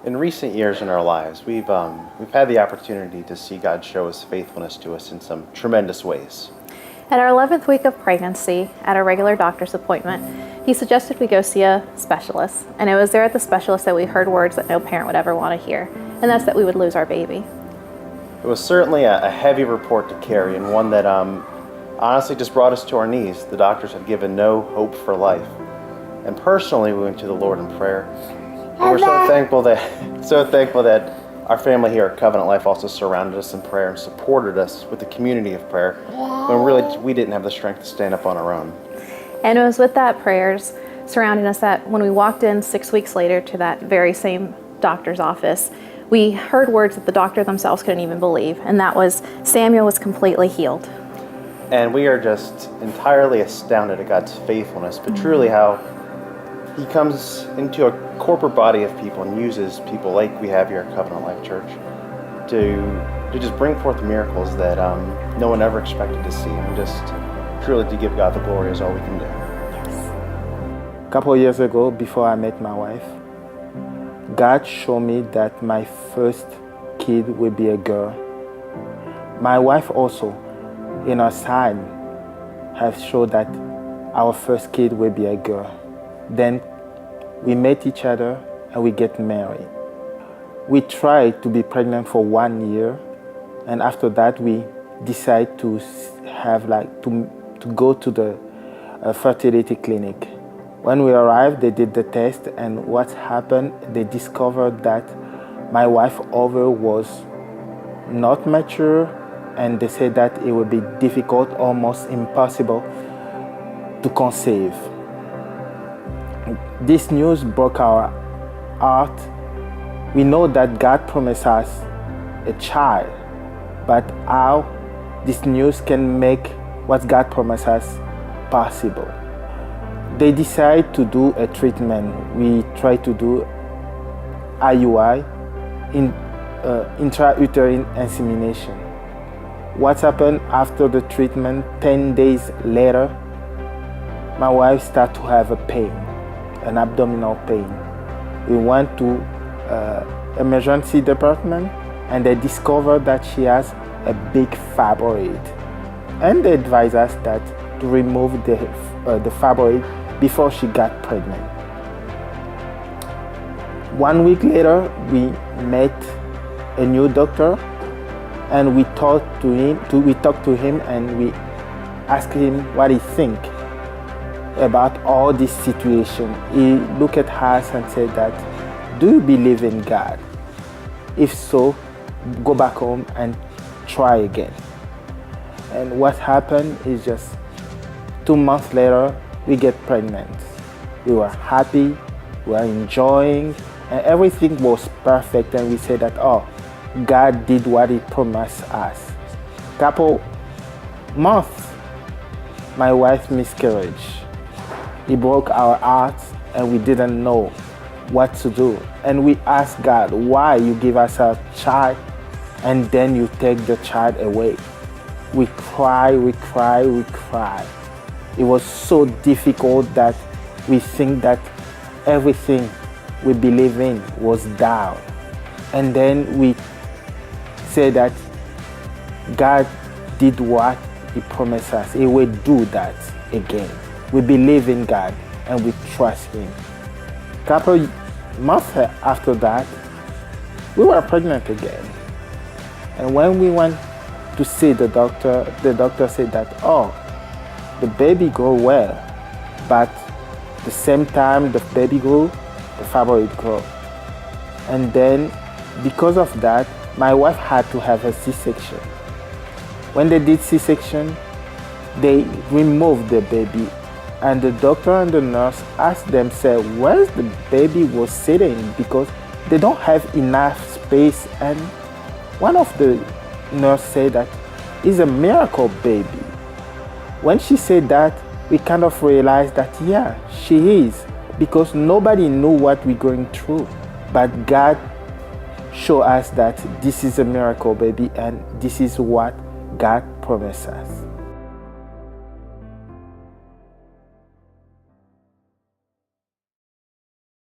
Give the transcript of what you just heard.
In recent years in our lives, we've had the opportunity to see God show His faithfulness to us in some tremendous ways. At our 11th week of pregnancy, at our regular doctor's appointment, he suggested we go see a specialist. And it was there at the specialist that we heard words that no parent would ever want to hear, and that's that we would lose our baby. It was certainly a heavy report to carry, and one that honestly just brought us to our knees. The doctors had given no hope for life. And personally, we went to the Lord in prayer. And we're so thankful that our family here at Covenant Life also surrounded us in prayer and supported us with the community of prayer when really we didn't have the strength to stand up on our own. And it was with that prayers surrounding us that when we walked in 6 weeks later to that very same doctor's office, we heard words that the doctor themselves couldn't even believe, and that was Samuel was completely healed. And we are just entirely astounded at God's faithfulness, but truly how He comes into a corporate body of people and uses people like we have here at Covenant Life Church to just bring forth miracles that no one ever expected to see. And just truly to give God the glory is all we can do. A couple of years ago, before I met my wife, God showed me that my first kid would be a girl. My wife also, in her side, have showed that our first kid will be a girl. Then we met each other and we get married. We tried to be pregnant for 1 year, and after that we decided to have to go to the fertility clinic. When we arrived, they did the test, and what happened, they discovered that my wife's ovary was not mature, and they said that it would be difficult, almost impossible to conceive. This news broke our heart. We know that God promised us a child, but how this news can make what God promised us possible. They decided to do a treatment. We tried to do IUI, intrauterine insemination. What happened after the treatment, 10 days later, my wife started to have a pain, an abdominal pain. We went to emergency department and they discovered that she has a big fibroid. And they advised us that to remove the fibroid before she got pregnant. 1 week later, we met a new doctor and we talked to him and we asked him what he thinks about all this situation. He looked at us and said that, do you believe in God? If so, go back home and try again. And what happened is just 2 months later, we get pregnant. We were happy, we were enjoying, and everything was perfect. And we said that, oh, God did what He promised us. Couple months, my wife miscarried. It broke our hearts and we didn't know what to do. And we asked God, why you give us a child and then you take the child away? We cry. It was so difficult that we think that everything we believe in was down. And then we say that God did what He promised us. He will do that again. We believe in God and we trust Him. A couple months after that, we were pregnant again. And when we went to see the doctor said that, oh, the baby grew well, but the same time the baby grew, the fibroid grew. And then because of that, my wife had to have a C-section. When they did C-section, they removed the baby. And the doctor and the nurse asked themselves where the baby was sitting because they don't have enough space. And one of the nurses said that it's a miracle baby. When she said that, we kind of realized that, yeah, she is, because nobody knew what we're going through. But God showed us that this is a miracle baby and this is what God promised us.